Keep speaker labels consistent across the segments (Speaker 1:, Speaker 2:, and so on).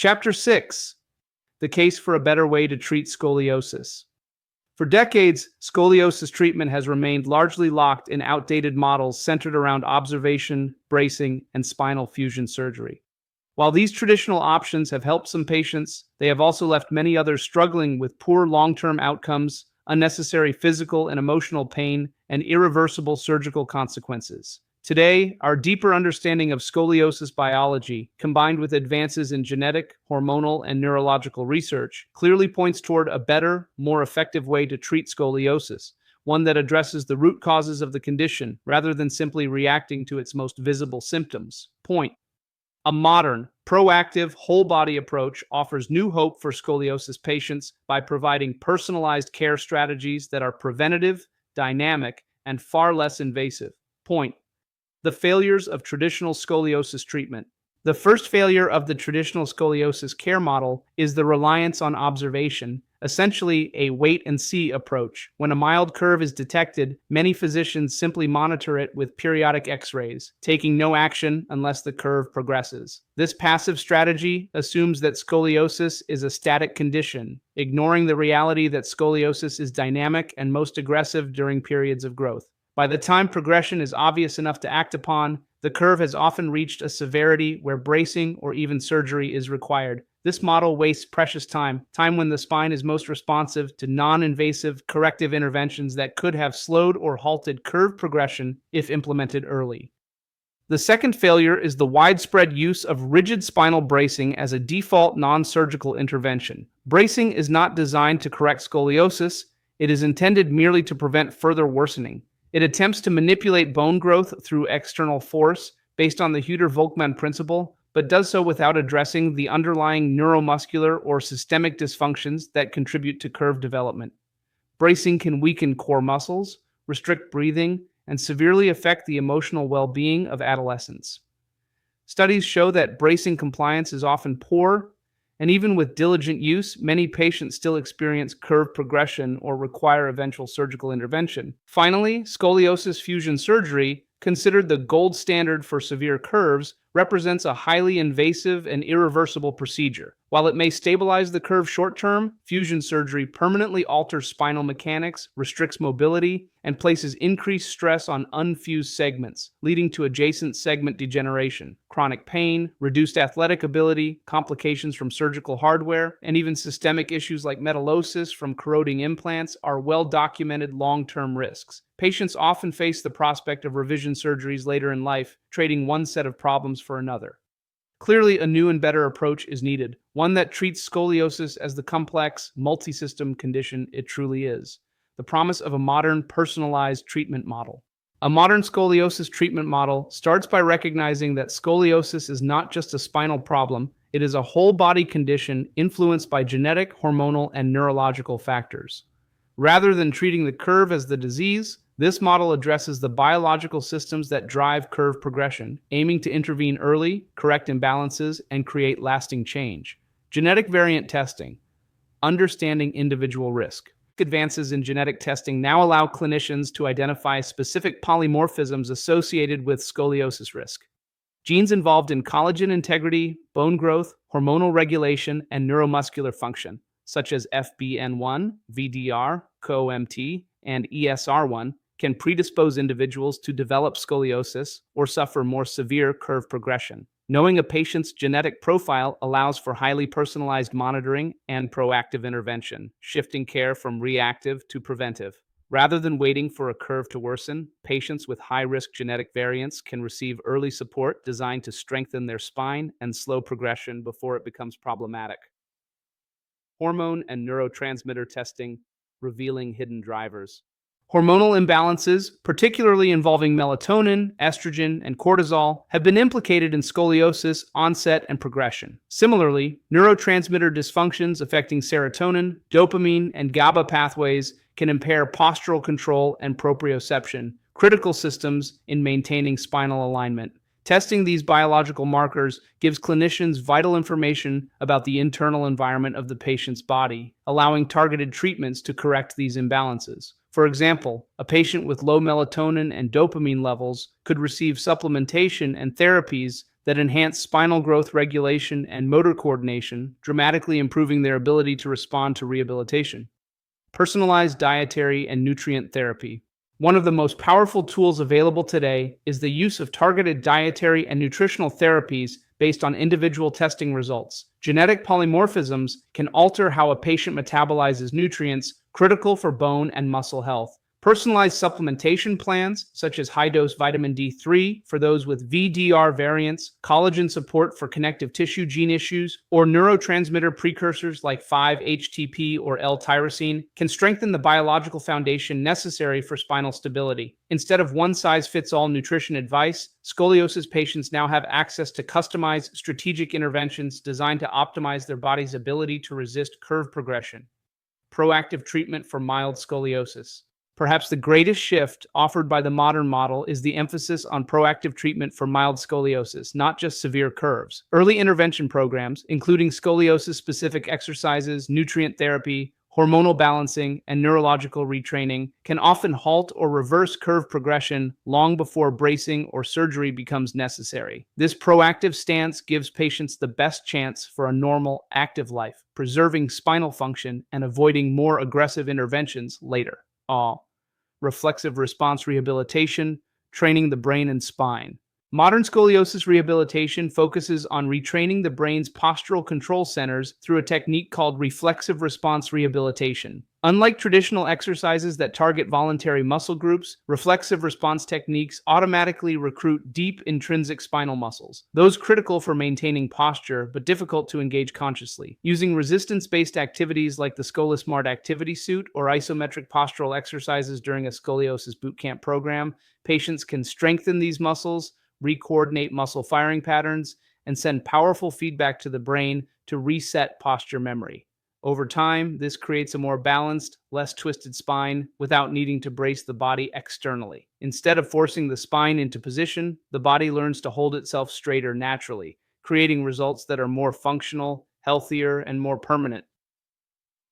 Speaker 1: Chapter 6: The Case for a Better Way to Treat Scoliosis. For decades, scoliosis treatment has remained largely locked in outdated models centered around observation, bracing, and spinal fusion surgery. While these traditional options have helped some patients, they have also left many others struggling with poor long-term outcomes, unnecessary physical and emotional pain, and irreversible surgical consequences. Today, our deeper understanding of scoliosis biology, combined with advances in genetic, hormonal, and neurological research, clearly points toward a better, more effective way to treat scoliosis, one that addresses the root causes of the condition rather than simply reacting to its most visible symptoms. Point: a modern, proactive, whole-body approach offers new hope for scoliosis patients by providing personalized care strategies that are preventative, dynamic, and far less invasive. Point: the failures of traditional scoliosis treatment. The first failure of the traditional scoliosis care model is the reliance on observation, essentially a wait-and-see approach. When a mild curve is detected, many physicians simply monitor it with periodic X-rays, taking no action unless the curve progresses. This passive strategy assumes that scoliosis is a static condition, ignoring the reality that scoliosis is dynamic and most aggressive during periods of growth. By the time progression is obvious enough to act upon, the curve has often reached a severity where bracing or even surgery is required. This model wastes precious time when the spine is most responsive to non-invasive corrective interventions that could have slowed or halted curve progression if implemented early. The second failure is the widespread use of rigid spinal bracing as a default non-surgical intervention. Bracing is not designed to correct scoliosis, it is intended merely to prevent further worsening. It attempts to manipulate bone growth through external force based on the Hütter-Volkmann principle, but does so without addressing the underlying neuromuscular or systemic dysfunctions that contribute to curve development. Bracing can weaken core muscles, restrict breathing, and severely affect the emotional well-being of adolescents. Studies show that bracing compliance is often poor, and even with diligent use, many patients still experience curve progression or require eventual surgical intervention. Finally, scoliosis fusion surgery, considered the gold standard for severe curves, represents a highly invasive and irreversible procedure. While it may stabilize the curve short-term, fusion surgery permanently alters spinal mechanics, restricts mobility, and places increased stress on unfused segments, leading to adjacent segment degeneration, chronic pain, reduced athletic ability, complications from surgical hardware, and even systemic issues like metallosis from corroding implants are well-documented long-term risks. Patients often face the prospect of revision surgeries later in life, trading one set of problems for another. Clearly, a new and better approach is needed, one that treats scoliosis as the complex, multi-system condition it truly is. The promise of a modern, personalized treatment model. A modern scoliosis treatment model starts by recognizing that scoliosis is not just a spinal problem, it is a whole-body condition influenced by genetic, hormonal, and neurological factors. Rather than treating the curve as the disease, this model addresses the biological systems that drive curve progression, aiming to intervene early, correct imbalances, and create lasting change. Genetic variant testing. Understanding individual risk. Advances in genetic testing now allow clinicians to identify specific polymorphisms associated with scoliosis risk. Genes involved in collagen integrity, bone growth, hormonal regulation, and neuromuscular function, such as FBN1, VDR, COMT, and ESR1, can predispose individuals to develop scoliosis or suffer more severe curve progression. Knowing a patient's genetic profile allows for highly personalized monitoring and proactive intervention, shifting care from reactive to preventive. Rather than waiting for a curve to worsen, patients with high-risk genetic variants can receive early support designed to strengthen their spine and slow progression before it becomes problematic. Hormone and neurotransmitter testing, revealing hidden drivers. Hormonal imbalances, particularly involving melatonin, estrogen, and cortisol, have been implicated in scoliosis onset and progression. Similarly, neurotransmitter dysfunctions affecting serotonin, dopamine, and GABA pathways can impair postural control and proprioception, critical systems in maintaining spinal alignment. Testing these biological markers gives clinicians vital information about the internal environment of the patient's body, allowing targeted treatments to correct these imbalances. For example, a patient with low melatonin and dopamine levels could receive supplementation and therapies that enhance spinal growth regulation and motor coordination, dramatically improving their ability to respond to rehabilitation. Personalized dietary and nutrient therapy. One of the most powerful tools available today is the use of targeted dietary and nutritional therapies based on individual testing results. Genetic polymorphisms can alter how a patient metabolizes nutrients critical for bone and muscle health. Personalized supplementation plans, such as high-dose vitamin D3 for those with VDR variants, collagen support for connective tissue gene issues, or neurotransmitter precursors like 5-HTP or L-tyrosine, can strengthen the biological foundation necessary for spinal stability. Instead of one-size-fits-all nutrition advice, scoliosis patients now have access to customized strategic interventions designed to optimize their body's ability to resist curve progression. Proactive treatment for mild scoliosis. Perhaps the greatest shift offered by the modern model is the emphasis on proactive treatment for mild scoliosis, not just severe curves. Early intervention programs, including scoliosis-specific exercises, nutrient therapy, hormonal balancing, and neurological retraining, can often halt or reverse curve progression long before bracing or surgery becomes necessary. This proactive stance gives patients the best chance for a normal, active life, preserving spinal function and avoiding more aggressive interventions later. Reflexive response rehabilitation, training the brain and spine. Modern scoliosis rehabilitation focuses on retraining the brain's postural control centers through a technique called reflexive response rehabilitation. Unlike traditional exercises that target voluntary muscle groups, reflexive response techniques automatically recruit deep intrinsic spinal muscles, those critical for maintaining posture but difficult to engage consciously. Using resistance-based activities like the ScoliSmart activity suit or isometric postural exercises during a scoliosis bootcamp program, patients can strengthen these muscles, re-coordinate muscle firing patterns, and send powerful feedback to the brain to reset posture memory. Over time, this creates a more balanced, less twisted spine without needing to brace the body externally. Instead of forcing the spine into position, the body learns to hold itself straighter naturally, creating results that are more functional, healthier, and more permanent.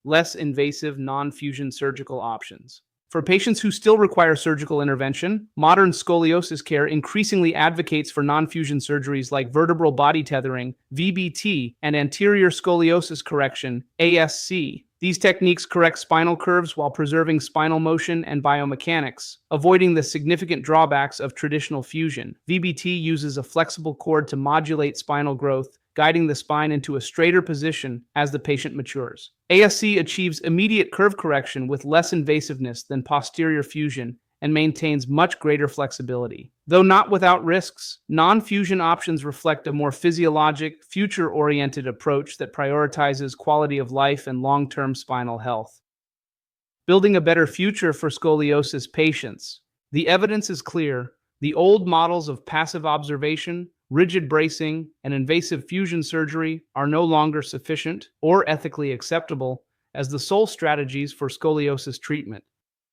Speaker 1: Less invasive, non-fusion surgical options. For patients who still require surgical intervention, modern scoliosis care increasingly advocates for non-fusion surgeries like vertebral body tethering, VBT, and anterior scoliosis correction, ASC. These techniques correct spinal curves while preserving spinal motion and biomechanics, avoiding the significant drawbacks of traditional fusion. VBT uses a flexible cord to modulate spinal growth, guiding the spine into a straighter position as the patient matures. ASC achieves immediate curve correction with less invasiveness than posterior fusion and maintains much greater flexibility. Though not without risks, non-fusion options reflect a more physiologic, future-oriented approach that prioritizes quality of life and long-term spinal health. Building a better future for scoliosis patients. The evidence is clear. The old models of passive observation, rigid bracing, and invasive fusion surgery are no longer sufficient or ethically acceptable as the sole strategies for scoliosis treatment.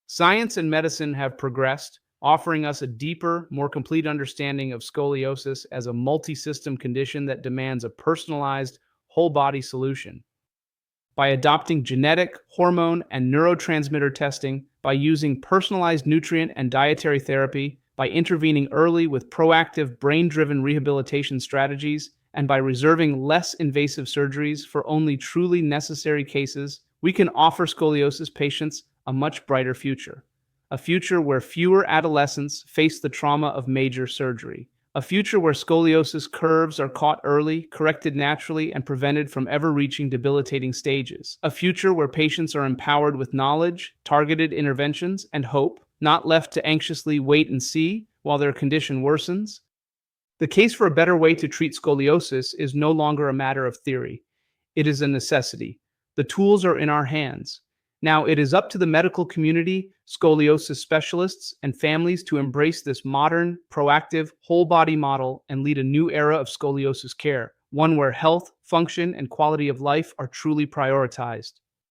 Speaker 1: Science and medicine have progressed, offering us a deeper, more complete understanding of scoliosis as a multi-system condition that demands a personalized, whole-body solution. By adopting genetic, hormone, and neurotransmitter testing, by using personalized nutrient and dietary therapy, by intervening early with proactive brain-driven rehabilitation strategies, and by reserving less invasive surgeries for only truly necessary cases, we can offer scoliosis patients a much brighter future. A future where fewer adolescents face the trauma of major surgery. A future where scoliosis curves are caught early, corrected naturally, and prevented from ever reaching debilitating stages. A future where patients are empowered with knowledge, targeted interventions, and hope, not left to anxiously wait and see while their condition worsens. The case for a better way to treat scoliosis is no longer a matter of theory. It is a necessity. The tools are in our hands. Now it is up to the medical community, scoliosis specialists, and families to embrace this modern, proactive, whole-body model and lead a new era of scoliosis care, one where health, function, and quality of life are truly prioritized.